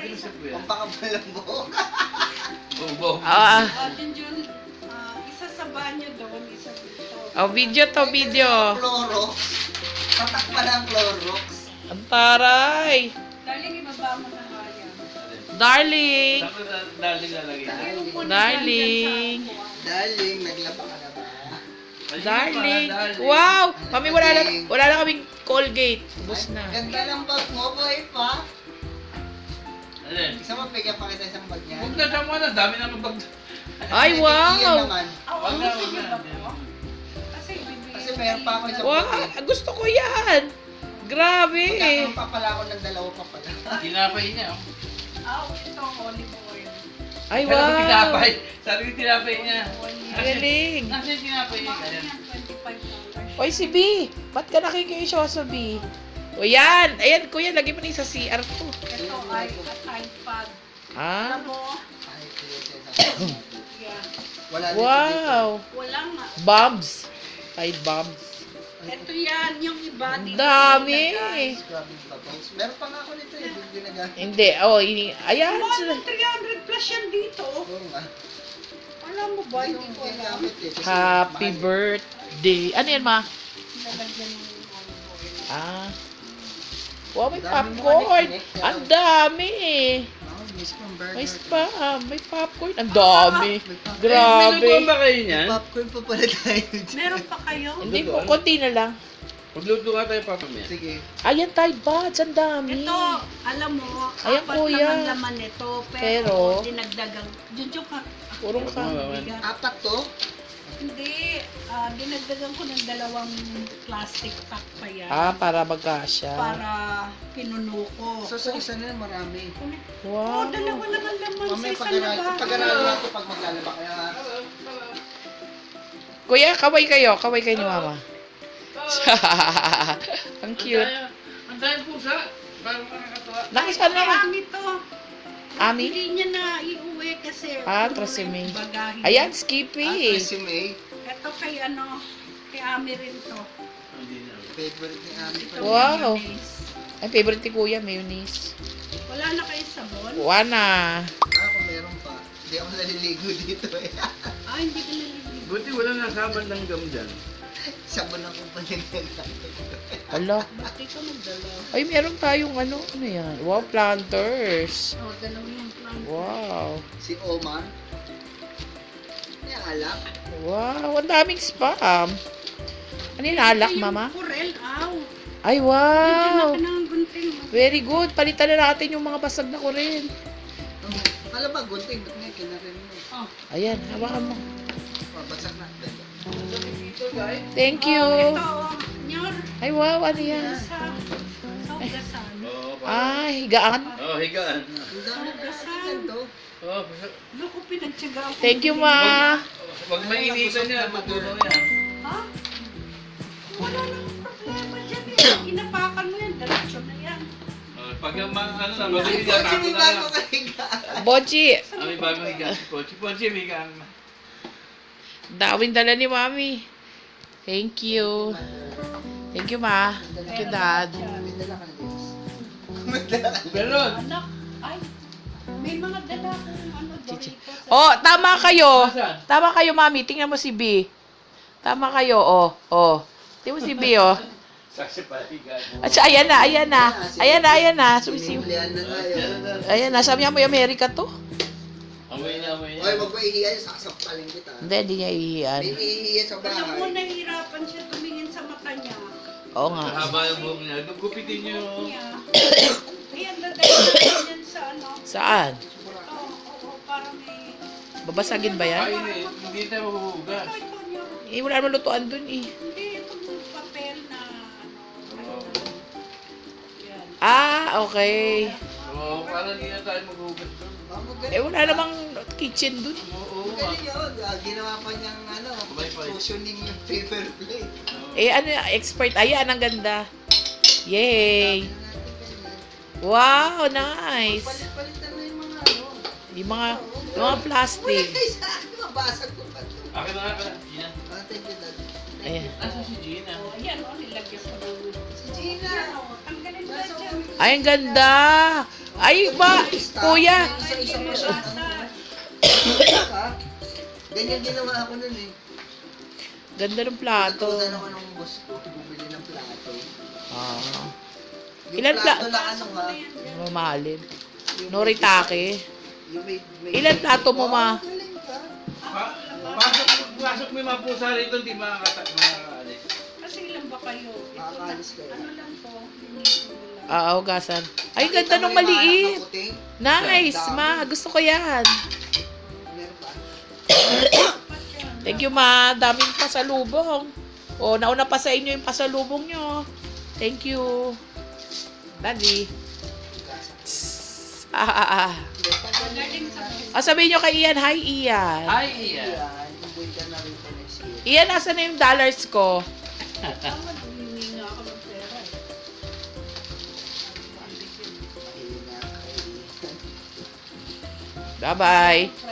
Pampakabal ang buhok. Yun, isa sa banyo doon, isa dito. Oh, video to, video. Clorox. Tatakpan ang Clorox. Ang taray. Darling, ibaba mo na nga yan. Darling. Darling lalagay na. Lagyan mo po na Darling. dyan sa upuan. Darling, naglaba ka na ba? Darling. Wow. Mami, wala na kaming Colgate. Ubus na. Ganda ng bag mo, boy pa. Alin? Isa mo, bigyan pa kita isang bag niya. Huwag na tama na, dami na mabag. Ay, Iyan wow. naman. Wag na, wag Sige na. ba po? Kasi bibigyan Kasi meron pa ako isang Wow. bag. Gusto ko yan. Grabe. Magkakaroon pa pala ako ng dalawa pa pala. Tinapay niya. Ito, olive oil. Ay, Sabi ko tinapay. wow. Sabi ko tinapay niya. Galing. Nasaan yung tinapay niya? Bakit Ayan. yan? $25. Oy, si B. Ba't ka nakikiisyo sa B? O yan. Ayan, kuya. Lagi mo na yung sa CR ko. Ito ay a Tide Pad. Ah. Alam mo, Ay, seryoso. yan. Wala dito Wow. Walang Bombs. Tide bombs. Ito yan, yung iba. Ang dito dami. nilagay. Grabe pa po. Meron pa nga ako nito eh. Hindi ginagamit. Hindi. Oh, ayan. Mga 300 plus yan dito. Oo nga. Alam mo ba, Yung hindi ko alam. ginagamit eh. Kasi Happy mahal. birthday. Ano yan, ma? Lalagyan ng olive oil. Ah. Wow, may Ang dami mo popcorn. kanik-kanik. Ang dami. Ako, miss ko ang burger. May spam. May popcorn. Ang dami. May popcorn. May Grabe. lutuan ba kayo niyan? Popcorn pa pala tayo dyan. Meron pa kayo? Hindi po, konti na lang. Magluto nga tayo pa mamaya. Sige. Ayan, Tide Pods. Ang dami. Ito, alam mo, Ayan, apat kuya. lang ang laman nito. Pero, Pero- dinagdagan. Junjun ka. Purong ka. Bigat. Apat to? Hindi, dinagdagan ko ng 2 plastic pack pa yan. Para magkasya. Para pinuno ko. So sa isa na marami. Oh, Wow. 2 lang ang laman sa Mamaya isang labahan. pag-aralan natin pag maglalaba. Kaya Kuya, kaway kayo. Kaway kayo ni Mama. Ang cute. Ang dahil pusa. Parang nakakatawa. Nakisal Ay, naman. Ami to. Ami? Hindi niya na iuwi kasi puro Trasime. bagahe. Ayan, Skippy. resume. Ito kay kay Ami rin to. Hindi na. Favorite ni Ami pa. Ito, Wow. mayonnaise. Ay, favorite ni Kuya, mayonnaise. Wala na kayo sabon? Wana. Ako meron pa. Hindi ako naliligo dito eh. Hindi ko naliligo. Buti wala nasabang ng gam dyan. Sabon ang kumpanya nila. Hala. Bakit ka magdala? Ay, meron tayong ano yan? Wow, planters. Dalawa yung plant. Wow. Si Omar. May alak. Wow, ang daming spam. Ano yung alak, Ito yung Mama? Purel, aw. Ay, Wow. wow. ng gunting. Very good. Palitan na natin yung mga basag na kurin. Alam ba, gunting. Ba't nga kinarin mo? Oh. Ayan, hawakan mo. Babagsak na. Thank you. Ito, nyor. Ay, wow. Ano yan? Sa ugasan. Oo, Ay, higaan. Oo, higaan. Ang dami na to. Oo, Loko, pinagtsagaan ko. Thank you, Ma. wag mainitan niya. Matulong yan. Ha? Wala nang problema dyan eh. Inapakan mo yan, diretso na yan. Pag yung mga ano na, Ay, mabilis Pochi, yan. may Ako na bago lang. ka higaan. Bochi. May bagong higaan si Pochi. Pochi, may higaan na. Dawin dala ni Mami. Thank you. Thank you, Ma. Thank you, Dad. May dala ka na dito. May dala ka na. Meron. Anak, ay, may mga dala kong ano dito. Oh, tama kayo. Nasaan? Tama kayo, Mami. Tingnan mo si B. Tama kayo, oh. Oh. Tingnan mo si B, oh. Saksi pala higaan. At siya, ayan na, ayan na. Ayan na, ayan na. Sumisiw. Siniblihan na nga yun. Ayan na, sabi niya mo, Amerika to. Amoy na, amoy Oy, na. wag mo ihiyan. Sasakpalin kita. Hindi, hindi niya ihiyan. May ihiyan sa Alam mo, bahay. nahihirapan siya tumingin sa mata niya. Oo nga. Haba yung buhok niya. Gupitin niyo. Niya. Ayan, lagay natin yan sa ano. Saan? Oo, para may... Babasagin ba yan? Ay, hindi tayo mahuhugas. Ito, nyor. Eh, wala naman lutuan dun eh. Hindi, itong papel na ano. Yan. Ah, okay. Oo, parang hindi na tayo maghuhugas doon. Eh, wala namang kitchen dun. Oo, Magaling yun. Ginawa pa niyang Bye-bye. cushioning yung paper plate. Eh, ano, expert. Ayan, ang ganda. Yay! Wow, nice. Palit-palitan na yung mga ano. Yung mga plastic. Wala kayo sa akin. Mabasag ko pa ito. Akin na nga pala. Gina. Thank you, Dad. Ayan. Asa si Gina? Oh, yan, oh, nilagyan ko ng... Si Gina. Yan, oh, tanggalin mo na dyan. Ay, ang ganda. Ay, kuya. Isa-isa mo siya. Ha? Ganyan ginawa ako nun eh. Ganda ng plato. Natutunan ako ng boss ko, bumili ng plato. Ah, Yung Ilan plato na ano ha? mamahalin. yung Noritake. Yung Ilan plato mo, ma? Galing ka. Pasok mo yung mga pusa rito, hindi makakaalis. Kasi ilan ba kayo? Ito na. Makakaalis kayo. Ano lang to? Linisin mo lang. Ah, hugasan. Ay, Nakita ganda mo nung yung mga maliit. anak na puting? Nice, Dami. ma. Gusto ko yan. Meron pa. Dapat yan. Thank you, ma. Daming pasalubong. O, nauna pa sa inyo yung pasalubong nyo. Thank you. Daddy. Galing sa Sabihin nyo kay Ian, hi, Ian. Hi, Iya. Yan, umuwi ka na rin po next year. Ian, nasa na yung dollars ko? tama, humingi nga ako ng pera eh. Mahina kayo. Bye-bye.